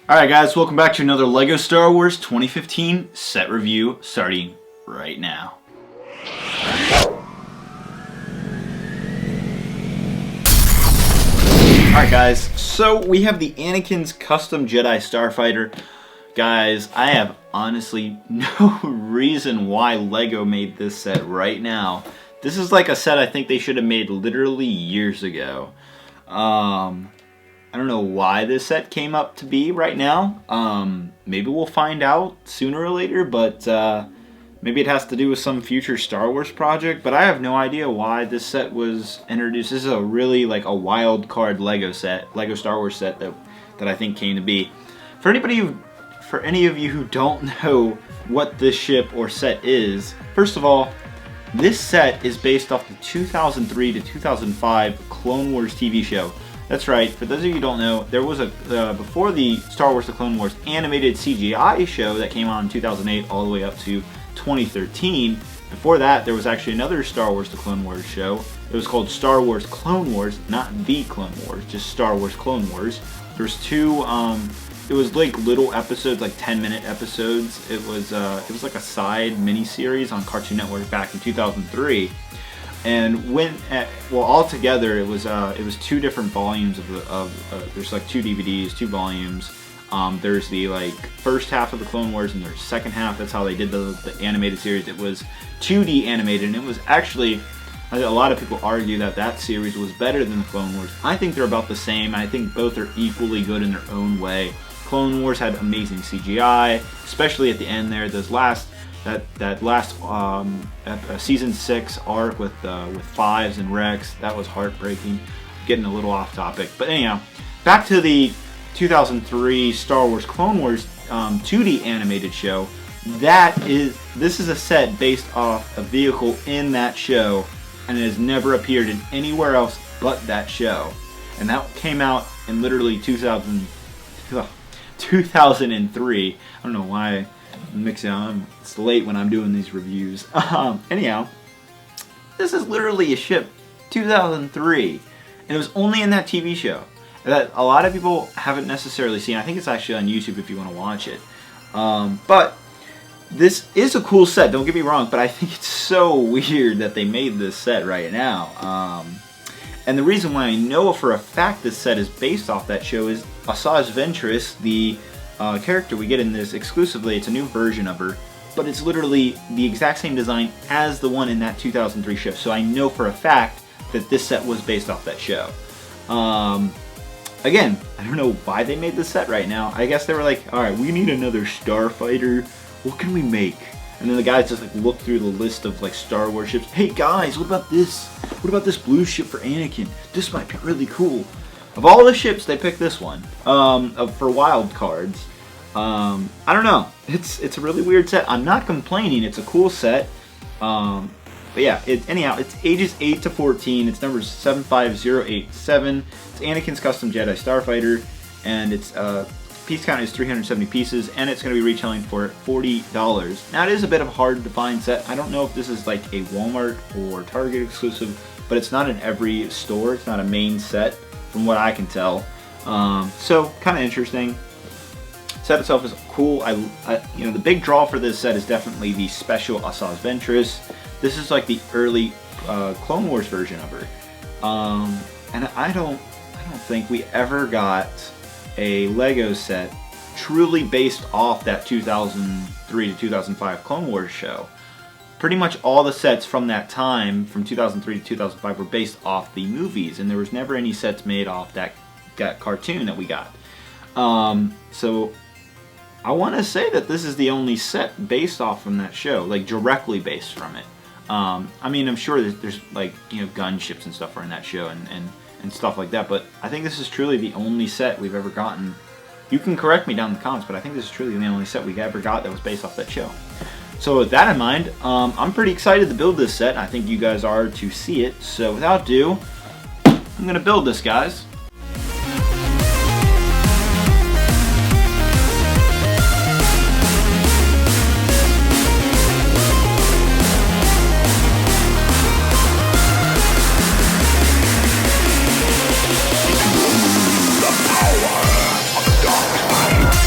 Alright guys, welcome back to another LEGO Star Wars 2015 set review starting right now. Alright guys, so we have the Anakin's custom Jedi Starfighter. Guys, I have honestly no reason why LEGO made this set right now. This is like a set I think they should have made literally years ago. I don't know why this set came up to be right now. Maybe we'll find out sooner or later, but maybe it has to do with some future Star Wars project, but I have no idea why this set was introduced. This is a really like a wild card LEGO set, LEGO Star Wars set that I think came to be. For any of you who don't know what this ship or set is, first of all, this set is based off the 2003 to 2005 Clone Wars TV show. That's right, for those of you who don't know, there was a, before the Star Wars The Clone Wars animated CGI show that came on in 2008 all the way up to 2013. Before that, there was actually another Star Wars The Clone Wars show. It was called Star Wars Clone Wars, not The Clone Wars, just Star Wars Clone Wars. There's two, it was like little episodes, like 10-minute episodes. It was like a side mini-series on Cartoon Network back in 2003. And all together it was two different volumes there's like two DVDs, two volumes. There's the like first half of the Clone Wars and there's second half. That's how they did the animated series. It was 2D animated, and it was actually, a lot of people argue that series was better than the Clone Wars. I think they're about the same. I think both are equally good in their own way. Clone Wars had amazing CGI, especially at the end there. Those last season 6 arc with Fives and Rex, that was heartbreaking. Getting a little off topic, but anyhow, back to the 2003 Star Wars Clone Wars 2D animated show. This is a set based off a vehicle in that show, and it has never appeared in anywhere else but that show. And that came out in literally 2003. I don't know why I'm mixing on. It's late when I'm doing these reviews. Anyhow, this is literally a ship 2003, and it was only in that TV show that a lot of people haven't necessarily seen. I think it's actually on YouTube if you want to watch it. But this is a cool set, don't get me wrong, but I think it's so weird that they made this set right now. And the reason why I know for a fact this set is based off that show is Asajj Ventress, the character we get in this exclusively. It's a new version of her, but it's literally the exact same design as the one in that 2003 ship. So I know for a fact that this set was based off that show. Again, I don't know why they made this set right now. I guess they were like, alright, we need another Starfighter. What can we make? And then the guys just like look through the list of like Star Wars ships. Hey guys, what about this? What about this blue ship for Anakin? This might be really cool. Of all the ships, they picked this one for wild cards. I don't know. It's a really weird set. I'm not complaining. It's a cool set. But yeah, anyhow, it's ages 8 to 14. It's number 75087. It's Anakin's custom Jedi Starfighter, and its piece count is 370 pieces, and it's going to be retailing for $40. Now, it is a bit of a hard to find set. I don't know if this is like a Walmart or Target exclusive, but it's not in every store. It's not a main set, from what I can tell. So kind of interesting. Set itself is cool. You know, the big draw for this set is definitely the special Asajj Ventress. This is like the early Clone Wars version of her, and I don't think we ever got a LEGO set truly based off that 2003 to 2005 Clone Wars show. Pretty much all the sets from that time, from 2003 to 2005, were based off the movies, and there was never any sets made off that cartoon that we got. So I want to say that this is the only set based off from that show, like directly based from it. I mean, I'm sure there's like, you know, gunships and stuff are in that show and stuff like that, but I think this is truly the only set we've ever gotten. You can correct me down in the comments, but I think this is truly the only set we ever got that was based off that show. So with that in mind, I'm pretty excited to build this set. I think you guys are to see it. So without ado, I'm going to build this, guys. The power of dark side.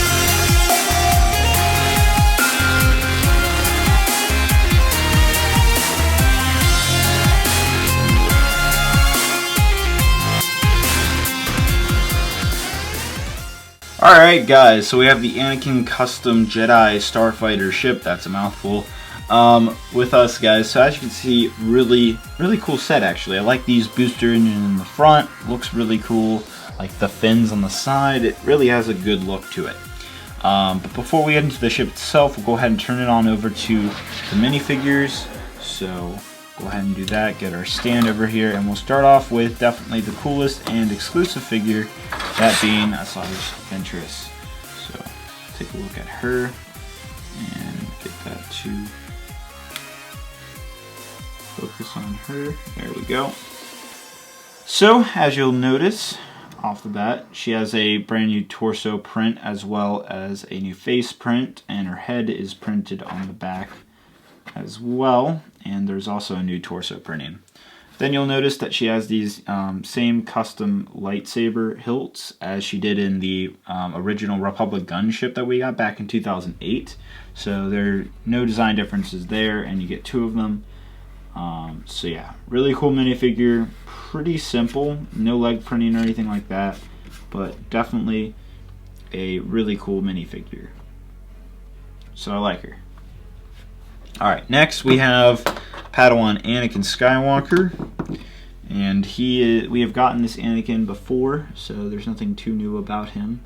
Alright guys, so we have the Anakin custom Jedi Starfighter ship, that's a mouthful, with us guys. So as you can see, really cool set actually. I like these booster engine in the front, looks really cool. Like the fins on the side, it really has a good look to it. But before we get into the ship itself, we'll go ahead and turn it on over to the minifigures. So go ahead and do that, get our stand over here, and we'll start off with definitely the coolest and exclusive figure, that being Asajj Ventress. So take a look at her and get that to focus on her. There we go. So as you'll notice off the bat, she has a brand new torso print as well as a new face print, and her head is printed on the back as well, and there's also a new torso printing. Then you'll notice that she has these same custom lightsaber hilts as she did in the original Republic gunship that we got back in 2008. So there are no design differences there, and you get 2 of them. So yeah, really cool minifigure, pretty simple, no leg printing or anything like that, but definitely a really cool minifigure. So I like her. Alright, next we have Padawan Anakin Skywalker, and we have gotten this Anakin before, so there's nothing too new about him.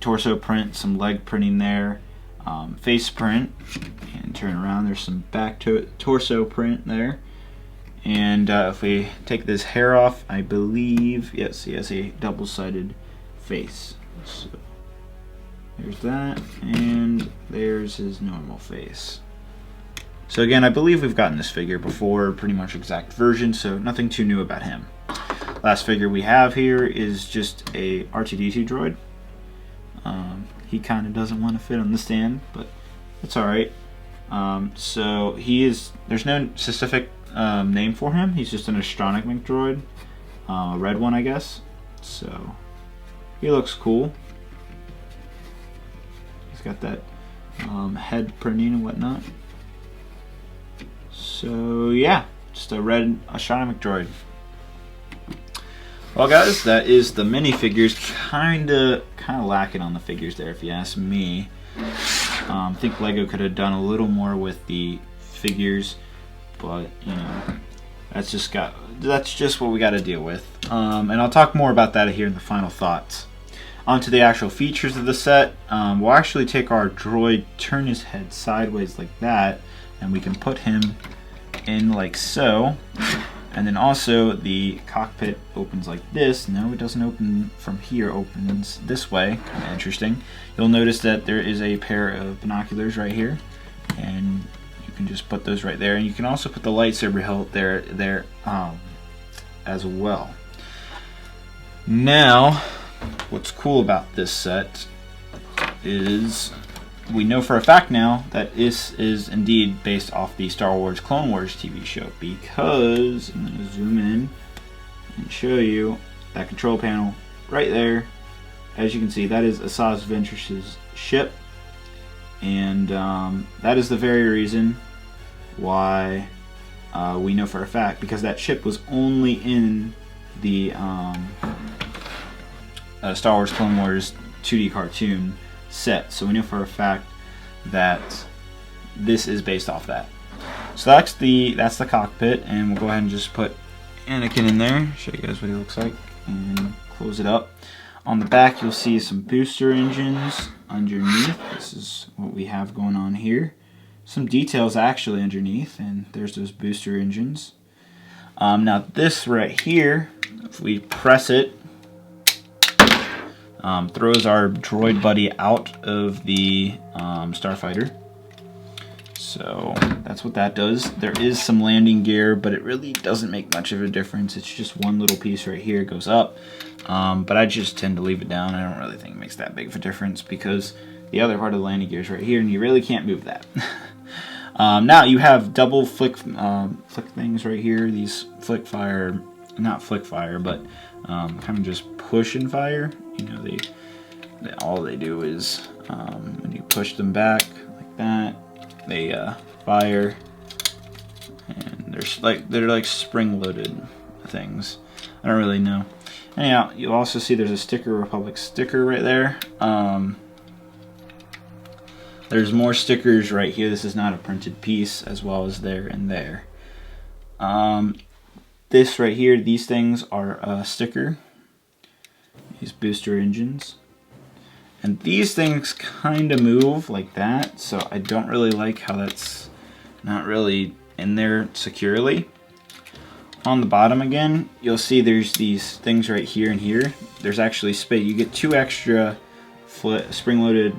Torso print, some leg printing there, face print, and turn around, there's some back torso print there. And if we take this hair off, I believe, yes, he has a double-sided face. So there's that, and there's his normal face. So again, I believe we've gotten this figure before, pretty much exact version, so nothing too new about him. Last figure we have here is just a R2-D2 droid. He kind of doesn't want to fit on the stand, but it's alright. So there's no specific name for him, he's just an astronomic droid, a red one I guess. So he looks cool. Got that head printing and whatnot. So yeah, just a red astronomic droid. Well guys, that is the minifigures. Kinda lacking on the figures there if you ask me. I think Lego could have done a little more with the figures, but you know, that's just what we got to deal with. And I'll talk more about that here in the final thoughts. Onto the actual features of the set, we'll actually take our droid, turn his head sideways like that, and we can put him in like so. And then also the cockpit opens like this. No, it doesn't open from here, it opens this way. Kind of interesting. You'll notice that there is a pair of binoculars right here, and you can just put those right there. And you can also put the lightsaber hilt there as well. Now, what's cool about this set is we know for a fact now that this is indeed based off the Star Wars Clone Wars TV show, because I'm going to zoom in and show you that control panel right there. As you can see, that is Asajj Ventress' ship, and that is the very reason why we know for a fact, because that ship was only in the Star Wars Clone Wars 2D cartoon set, so we know for a fact that this is based off that. So that's the cockpit, and we'll go ahead and just put Anakin in there, show you guys what he looks like, and close it up. On the back you'll see some booster engines underneath. This is what we have going on here. Some details actually underneath, and there's those booster engines. Now this right here, if we press it, throws our droid buddy out of the Starfighter. So that's what that does. There is some landing gear, but it really doesn't make much of a difference. It's just one little piece right here, it goes up. But I just tend to leave it down. I don't really think it makes that big of a difference, because the other part of the landing gear is right here, and you really can't move that. Now you have double flick things right here. These flick fire, not flick fire, but kind of just push and fire. You know, all they do is when you push them back like that, they fire, and they're like spring-loaded things. I don't really know. Anyhow, you'll also see there's a Sticker Republic sticker right there. There's more stickers right here. This is not a printed piece, as well as there and there. This right here, these things are a sticker. These booster engines. And these things kind of move like that, so I don't really like how that's not really in there securely. On the bottom again, you'll see there's these things right here and here. There's actually space. You get 2 extra spring-loaded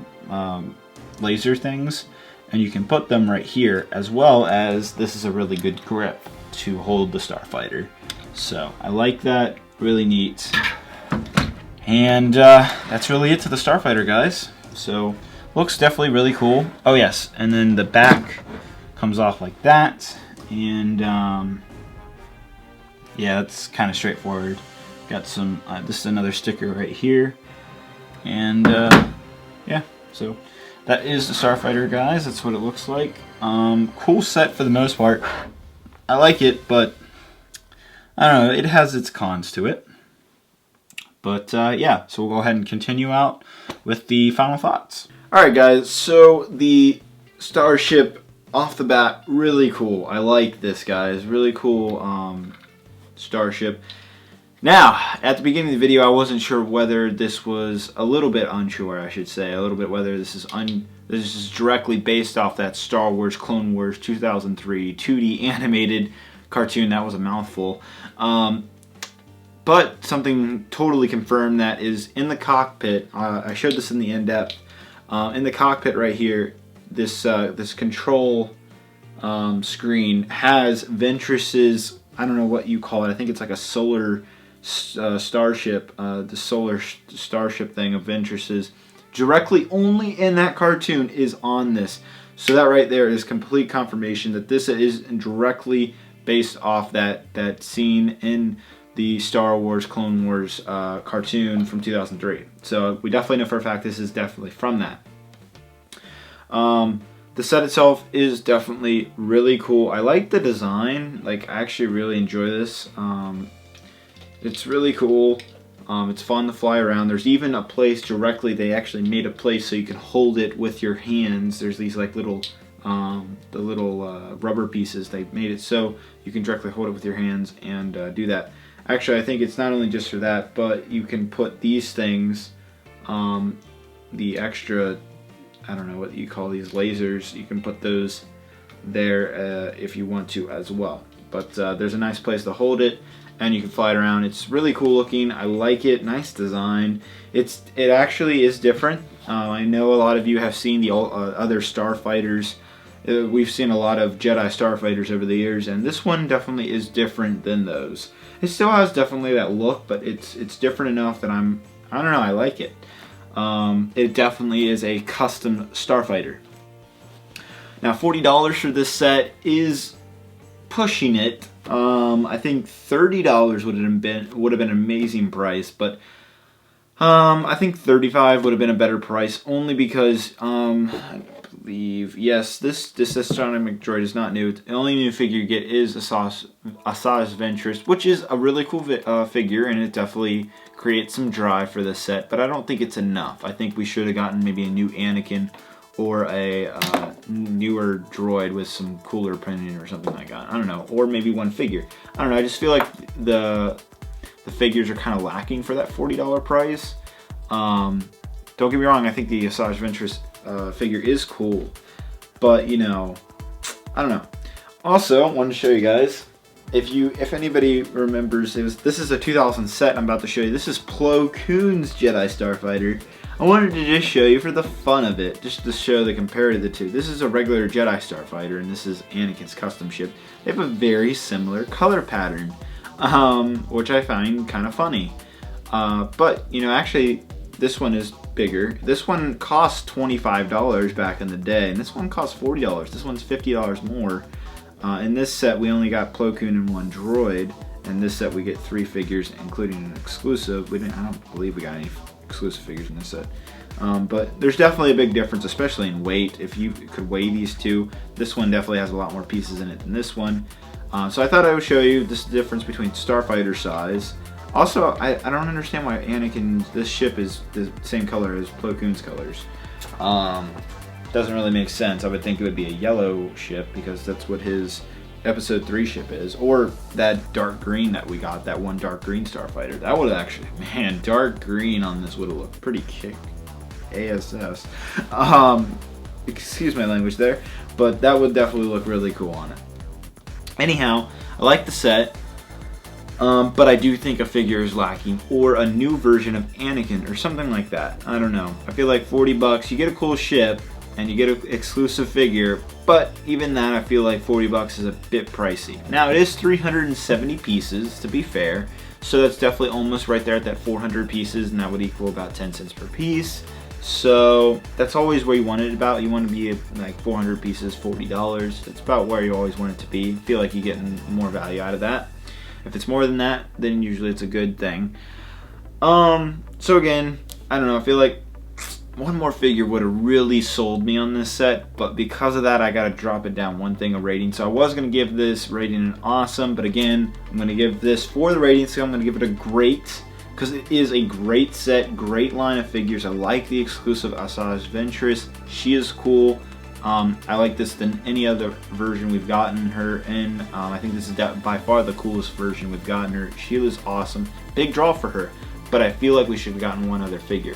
laser things, and you can put them right here, as well as this is a really good grip to hold the Starfighter. So I like that, really neat. And that's really it to the Starfighter, guys. So looks definitely really cool. Oh yes, and then the back comes off like that, and yeah, it's kind of straightforward. Got some, this is another sticker right here, and yeah, so that is the Starfighter, guys. That's what it looks like. Cool set for the most part. I like it, but I don't know, it has its cons to it. But yeah, so we'll go ahead and continue out with the final thoughts. Alright guys, so the Starship off the bat, really cool. I like this, guys. Really cool Starship. Now, at the beginning of the video, I wasn't sure whether this was a little bit unsure, I should say. A little bit whether this is directly based off that Star Wars Clone Wars 2003 2D animated cartoon. That was a mouthful. But something totally confirmed that is in the cockpit. I showed this in the in-depth. In the cockpit right here, this control screen has Ventress's, I don't know what you call it. I think it's like a solar starship, the solar starship thing of Ventress's. Directly only in that cartoon is on this. So that right there is complete confirmation that this is directly based off that scene in the Star Wars Clone Wars cartoon from 2003. So we definitely know for a fact this is definitely from that. The set itself is definitely really cool. I like the design. Like, I actually really enjoy this. It's really cool. It's fun to fly around. There's even a place directly, they actually made a place so you can hold it with your hands. There's these like little rubber pieces. They made it so you can directly hold it with your hands and do that. Actually, I think it's not only just for that, but you can put these things, the extra, I don't know what you call these lasers, you can put those there if you want to as well. But there's a nice place to hold it, and you can fly it around. It's really cool looking. I like it. Nice design. It actually is different. I know a lot of you have seen the other Starfighters. We've seen a lot of Jedi Starfighters over the years, and this one definitely is different than those. It still has definitely that look, but it's different enough that I don't know, I like it. It definitely is a custom Starfighter. Now $40 for this set is pushing it. I think $30 would have been an amazing price, but I think $35 would have been a better price, only because I believe, yes, this astronomic droid is not new. The only new figure you get is Asajj Ventress, which is a really cool figure, and it definitely creates some drive for this set, but I don't think it's enough. I think we should have gotten maybe a new Anakin or a newer droid with some cooler printing or something like that. I don't know, or maybe one figure. I don't know, I just feel like the figures are kind of lacking for that $40 price. Don't get me wrong, I think the Asajj Ventress figure is cool, but you know, I don't know. Also, I wanted to show you guys, if anybody remembers, this is a 2000 set I'm about to show you. This is Plo Koon's Jedi Starfighter. I wanted to just show you for the fun of it, just to show the comparative of the two. This is a regular Jedi Starfighter, and this is Anakin's custom ship. They have a very similar color pattern, which I find kind of funny. But, you know, actually, this one is bigger. This one cost $25 back in the day, and this one costs $40. This one's $50 more. In this set, we only got Plo Koon and one droid. In this set, we get 3 figures, including an exclusive. I don't believe we got any exclusive figures in this set. But there's definitely a big difference, especially in weight. If you could weigh these two, this one definitely has a lot more pieces in it than this one. So I thought I would show you this difference between Starfighter size. Also, I don't understand why this ship is the same color as Plo Koon's colors. Doesn't really make sense. I would think it would be a yellow ship because that's what his Episode 3 ship is. Or that dark green that we got, that one dark green Starfighter. That would have actually, man, dark green on this would have looked pretty kick ASS. Excuse my language there, but that would definitely look really cool on it. Anyhow, I like the set. But I do think a figure is lacking, or a new version of Anakin, or something like that. I don't know. I feel like 40 bucks, you get a cool ship, and you get an exclusive figure, but even that, I feel like 40 bucks is a bit pricey. Now, it is 370 pieces, to be fair, so that's definitely almost right there at that 400 pieces, and that would equal about 10 cents per piece. So that's always where you want it about. You want to be like 400 pieces, $40. That's about where you always want it to be. I feel like you're getting more value out of that. If it's more than that, then usually it's a good thing. So again, I don't know, I feel like one more figure would have really sold me on this set, but because of that, I gotta drop it down one thing, a rating. So I was gonna give this rating an awesome, but again, I'm gonna give this, for the rating scale, I'm gonna give it a great, because it is a great set, great line of figures. I like the exclusive Asajj Ventress. She is cool. I like this than any other version we've gotten her in. I think this is by far the coolest version we've gotten her. She is awesome. Big draw for her, but I feel like we should have gotten one other figure.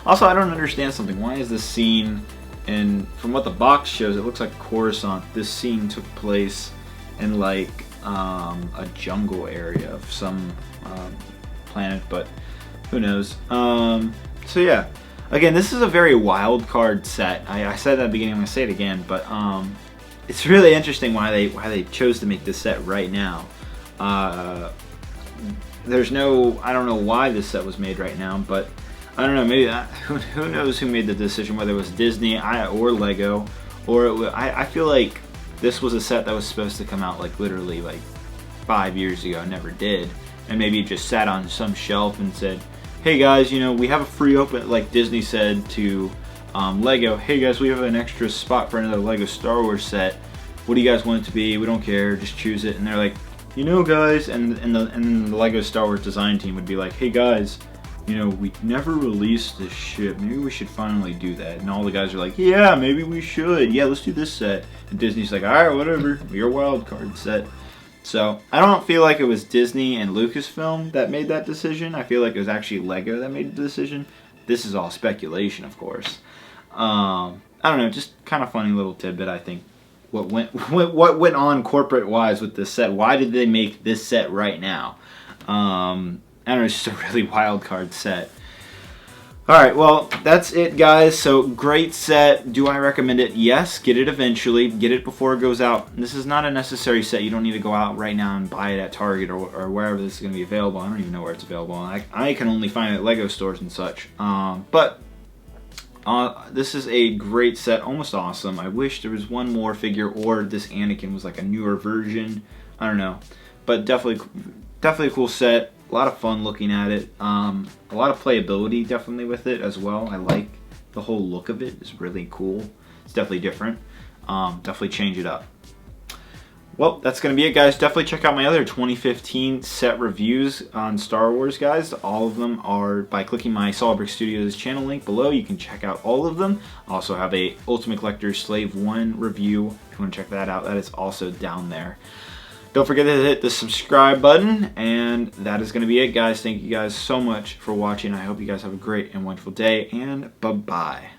Also, I don't understand something. Why is this scene, and from what the box shows, it looks like Coruscant. This scene took place in like a jungle area of some planet, but who knows. So yeah. Again, this is a very wild card set. I said that at the beginning, I'm gonna say it again, but it's really interesting why they chose to make this set right now. There's no, I don't know why this set was made right now, but I don't know, maybe who knows who made the decision, whether it was Disney or Lego, or I feel like this was a set that was supposed to come out like literally like 5 years ago, never did, and maybe it just sat on some shelf and said, hey guys, you know, we have a free open, like Disney said to Lego, hey guys, we have an extra spot for another Lego Star Wars set. What do you guys want it to be? We don't care, just choose it. And they're like, you know guys, and the Lego Star Wars design team would be like, hey guys, you know, we never released this ship. Maybe we should finally do that. And all the guys are like, yeah, maybe we should. Yeah, let's do this set. And Disney's like, all right, whatever, your wild card set. So I don't feel like it was Disney and Lucasfilm that made that decision. I feel like it was actually Lego that made the decision. This is all speculation, of course. I don't know, just kind of funny little tidbit, I think. What went on corporate-wise with this set? Why did they make this set right now? I don't know, it's just a really wild card set. Alright, well, that's it, guys. So, great set. Do I recommend it? Yes, get it eventually. Get it before it goes out. This is not a necessary set. You don't need to go out right now and buy it at Target or wherever this is going to be available. I don't even know where it's available. I can only find it at Lego stores and such. This is a great set. Almost awesome. I wish there was one more figure, or this Anakin was like a newer version. I don't know. But definitely a cool set. A lot of fun looking at it. A lot of playability definitely with it as well. I like the whole look of it. It's really cool. It's definitely different. Definitely change it up. Well, that's going to be it, guys. Definitely check out my other 2015 set reviews on Star Wars, guys. All of them are by clicking my Solid Brix Studios channel link below. You can check out all of them. I also have a Ultimate Collector Slave 1 review. If you want to check that out, that is also down there. Don't forget to hit the subscribe button, and that is going to be it, guys. Thank you guys so much for watching. I hope you guys have a great and wonderful day, and bye-bye.